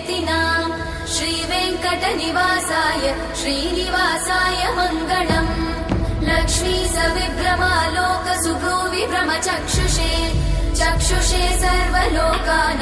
कीर्तिनाम् श्रीवेङ्कटनिवासाय श्रीनिवासाय Mangalam Lakshmi सविभ्रमालोक सुभ्रूविभ्रमचक्षुषे चक्षुषे सर्वलोकानां